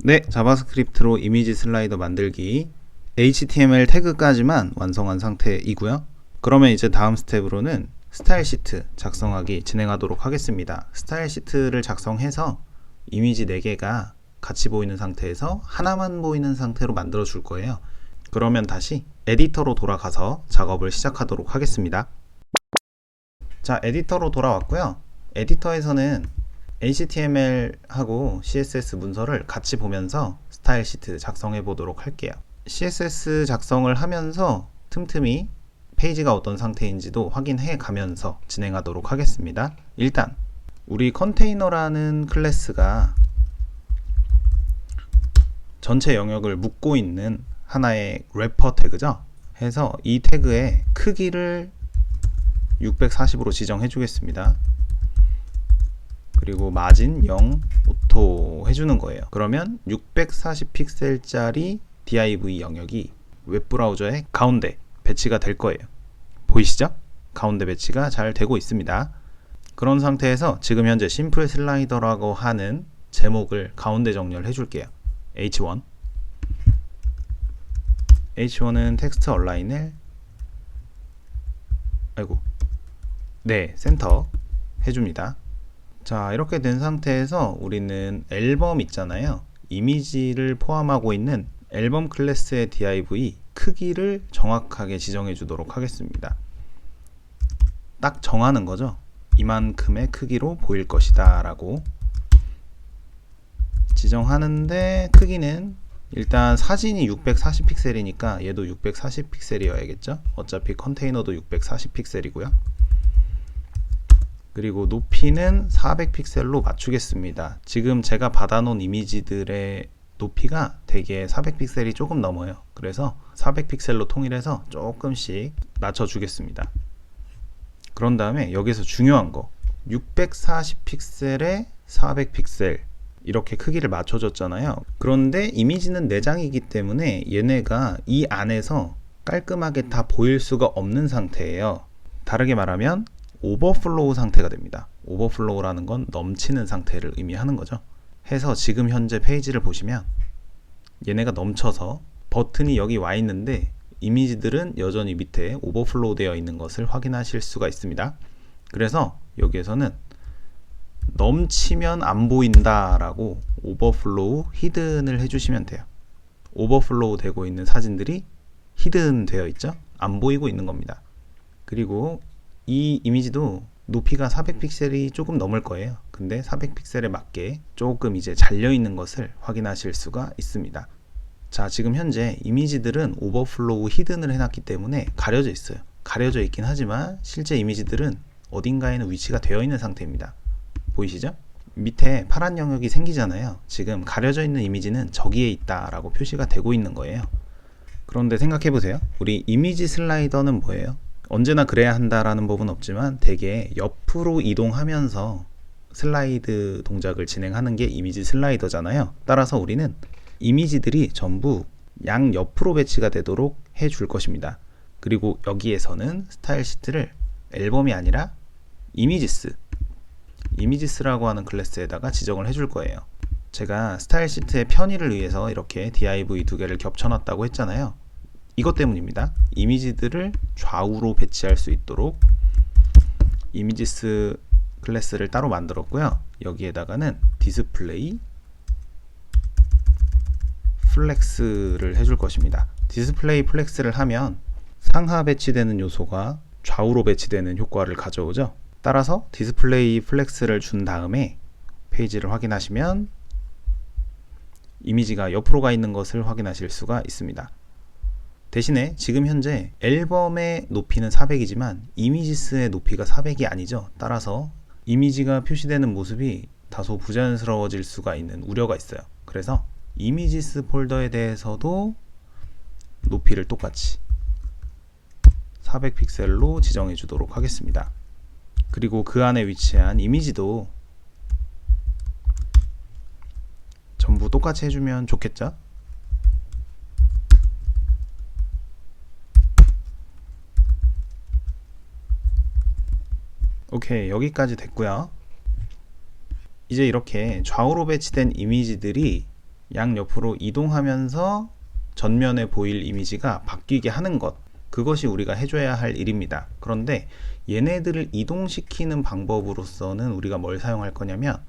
네, 자바스크립트로 이미지 슬라이더 만들기 HTML 태그까지만 완성한 상태이고요. 그러면 이제 다음 스텝으로는 스타일 시트 작성하기 진행하도록 하겠습니다. 스타일 시트를 작성해서 이미지 4개가 같이 보이는 상태에서 하나만 보이는 상태로 만들어 줄 거예요. 그러면 다시 에디터로 돌아가서 작업을 시작하도록 하겠습니다. 자, 에디터로 돌아왔고요. 에디터에서는 HTML하고 CSS 문서를 같이 보면서 스타일 시트 작성해 보도록 할게요. CSS 작성을 하면서 틈틈이 페이지가 어떤 상태인지도 확인해 가면서 진행하도록 하겠습니다. 일단 우리 컨테이너라는 클래스가 전체 영역을 묶고 있는 하나의 래퍼 태그죠. 해서 이 태그의 크기를 640으로 지정해 주겠습니다. 그리고 마진 0 오토 해주는 거예요. 그러면 640픽셀짜리 div 영역이 웹브라우저의 가운데 배치가 될 거예요. 보이시죠? 가운데 배치가 잘 되고 있습니다. 그런 상태에서 지금 현재 심플 슬라이더라고 하는 제목을 가운데 정렬해 줄게요. h1 h1은 텍스트 얼라인을 센터 해줍니다. 자, 이렇게 된 상태에서 우리는 앨범 있잖아요. 이미지를 포함하고 있는 앨범 클래스의 div 크기를 정확하게 지정해 주도록 하겠습니다. 딱 정하는 거죠. 이만큼의 크기로 보일 것이다 라고 지정하는데, 크기는 일단 사진이 640픽셀이니까 얘도 640픽셀이어야겠죠. 어차피 컨테이너도 640픽셀이고요. 그리고 높이는 400픽셀로 맞추겠습니다. 지금 제가 받아놓은 이미지들의 높이가 대개 400픽셀이 조금 넘어요. 그래서 400픽셀로 통일해서 조금씩 낮춰주겠습니다. 그런 다음에 여기서 중요한 거, 640픽셀에 400픽셀 이렇게 크기를 맞춰줬잖아요. 그런데 이미지는 4장이기 때문에 얘네가 이 안에서 깔끔하게 다 보일 수가 없는 상태예요. 다르게 말하면 오버플로우 상태가 됩니다. 오버플로우라는 건 넘치는 상태를 의미하는 거죠. 해서 지금 현재 페이지를 보시면 얘네가 넘쳐서 버튼이 여기 와 있는데 이미지들은 여전히 밑에 오버플로우 되어 있는 것을 확인하실 수가 있습니다. 그래서 여기에서는 넘치면 안 보인다 라고 오버플로우 히든을 해주시면 돼요. 오버플로우 되고 있는 사진들이 히든 되어 있죠. 안 보이고 있는 겁니다. 그리고 이 이미지도 높이가 400픽셀이 조금 넘을 거예요. 근데 400픽셀에 맞게 조금 이제 잘려 있는 것을 확인하실 수가 있습니다. 자, 지금 현재 이미지들은 오버플로우 히든을 해놨기 때문에 가려져 있어요. 가려져 있긴 하지만 실제 이미지들은 어딘가에는 위치가 되어 있는 상태입니다. 보이시죠? 밑에 파란 영역이 생기잖아요. 지금 가려져 있는 이미지는 저기에 있다 라고 표시가 되고 있는 거예요. 그런데 생각해 보세요. 우리 이미지 슬라이더는 뭐예요? 언제나 그래야 한다라는 법은 없지만 대개 옆으로 이동하면서 슬라이드 동작을 진행하는 게 이미지 슬라이더잖아요. 따라서 우리는 이미지들이 전부 양옆으로 배치가 되도록 해줄 것입니다. 그리고 여기에서는 스타일 시트를 앨범이 아니라 이미지스라고 하는 클래스에다가 지정을 해줄 거예요. 제가 스타일 시트의 편의를 위해서 이렇게 div 2개를 겹쳐놨다고 했잖아요. 이것 때문입니다. 이미지들을 좌우로 배치할 수 있도록 이미지스 클래스를 따로 만들었고요. 여기에다가는 디스플레이 플렉스를 해줄 것입니다. 디스플레이 플렉스를 하면 상하 배치되는 요소가 좌우로 배치되는 효과를 가져오죠. 따라서 디스플레이 플렉스를 준 다음에 페이지를 확인하시면 이미지가 옆으로 가 있는 것을 확인하실 수가 있습니다. 대신에 지금 현재 앨범의 높이는 400이지만 이미지스의 높이가 400이 아니죠. 따라서 이미지가 표시되는 모습이 다소 부자연스러워질 수가 있는 우려가 있어요. 그래서 이미지스 폴더에 대해서도 높이를 똑같이 400픽셀로 지정해 주도록 하겠습니다. 그리고 그 안에 위치한 이미지도 전부 똑같이 해주면 좋겠죠? 오케이, 여기까지 됐고요. 이제 이렇게 좌우로 배치된 이미지들이 양옆으로 이동하면서 전면에 보일 이미지가 바뀌게 하는 것, 그것이 우리가 해줘야 할 일입니다. 그런데 얘네들을 이동시키는 방법으로서는 우리가 뭘 사용할 거냐면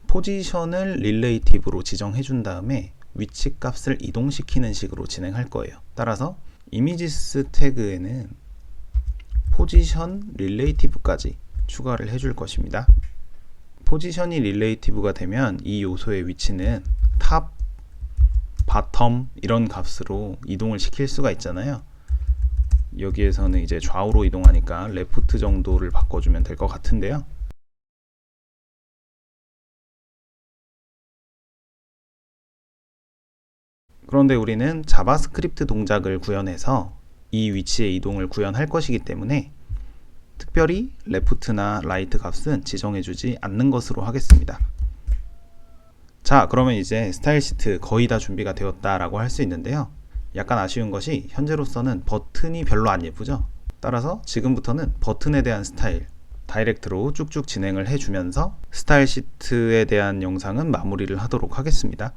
포지션을 릴레이티브로 지정해 준 다음에 위치 값을 이동시키는 식으로 진행할 거예요. 따라서 이미지스 태그에는 포지션 릴레이티브까지 추가를 해줄 것입니다. 포지션이 릴레이티브가 되면 이 요소의 위치는 탑, 바텀 이런 값으로 이동을 시킬 수가 있잖아요. 여기에서는 이제 좌우로 이동하니까 레프트 정도를 바꿔주면 될 것 같은데요. 그런데 우리는 자바스크립트 동작을 구현해서 이 위치의 이동을 구현할 것이기 때문에 특별히 레프트나 라이트 값은 지정해주지 않는 것으로 하겠습니다. 자, 그러면 이제 스타일 시트 거의 다 준비가 되었다라고 할 수 있는데요. 약간 아쉬운 것이 현재로서는 버튼이 별로 안 예쁘죠? 따라서 지금부터는 버튼에 대한 스타일, 다이렉트로 쭉쭉 진행을 해주면서 스타일 시트에 대한 영상은 마무리를 하도록 하겠습니다.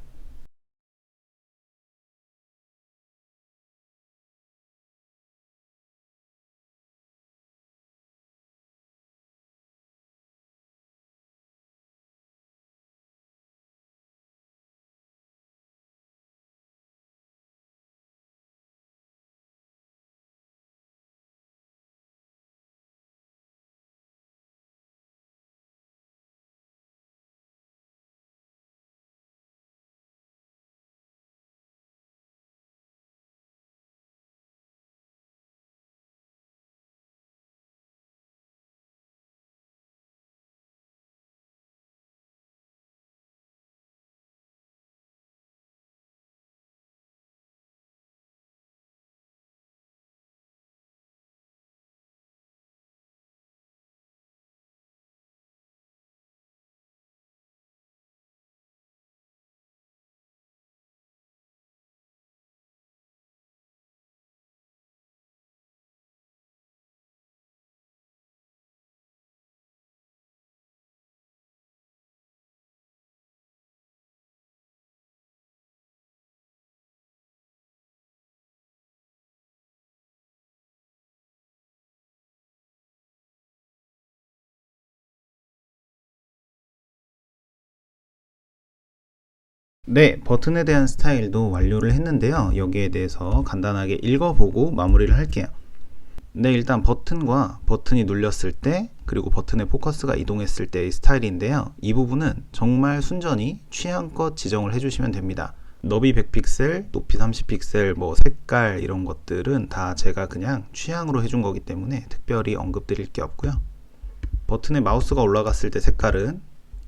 네, 버튼에 대한 스타일도 완료를 했는데요. 여기에 대해서 간단하게 읽어보고 마무리를 할게요. 네, 일단 버튼과 버튼이 눌렸을 때 그리고 버튼의 포커스가 이동했을 때의 스타일인데요. 이 부분은 정말 순전히 취향껏 지정을 해주시면 됩니다. 너비 100픽셀, 높이 30픽셀, 뭐 색깔 이런 것들은 다 제가 그냥 취향으로 해준 거기 때문에 특별히 언급드릴 게 없고요. 버튼에 마우스가 올라갔을 때 색깔은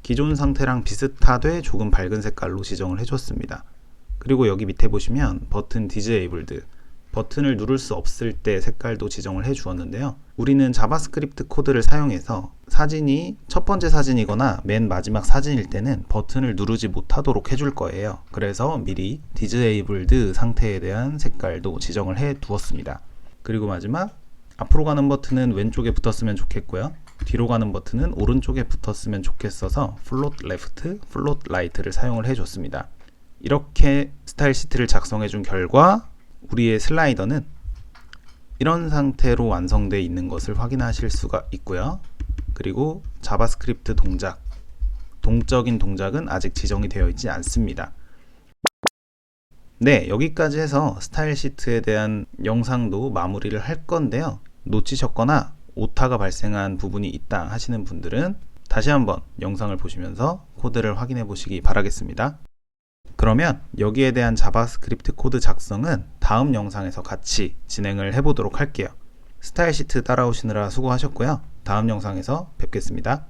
기존 상태랑 비슷하되 조금 밝은 색깔로 지정을 해줬습니다. 그리고 여기 밑에 보시면 버튼 디제이블드, 버튼을 누를 수 없을 때 색깔도 지정을 해 주었는데요. 우리는 자바스크립트 코드를 사용해서 사진이 첫 번째 사진이거나 맨 마지막 사진일 때는 버튼을 누르지 못하도록 해줄 거예요. 그래서 미리 디제이블드 상태에 대한 색깔도 지정을 해 두었습니다. 그리고 마지막 앞으로 가는 버튼은 왼쪽에 붙었으면 좋겠고요. 뒤로 가는 버튼은 오른쪽에 붙었으면 좋겠어서 플롯 레프트, 플롯 라이트를 사용을 해줬습니다. 이렇게 스타일 시트를 작성해 준 결과 우리의 슬라이더는 이런 상태로 완성되어 있는 것을 확인하실 수가 있고요. 그리고 자바스크립트 동작, 동적인 동작은 아직 지정이 되어 있지 않습니다. 네, 여기까지 해서 스타일 시트에 대한 영상도 마무리를 할 건데요. 놓치셨거나 오타가 발생한 부분이 있다 하시는 분들은 다시 한번 영상을 보시면서 코드를 확인해 보시기 바라겠습니다. 그러면 여기에 대한 자바스크립트 코드 작성은 다음 영상에서 같이 진행을 해 보도록 할게요. 스타일 시트 따라오시느라 수고하셨고요. 다음 영상에서 뵙겠습니다.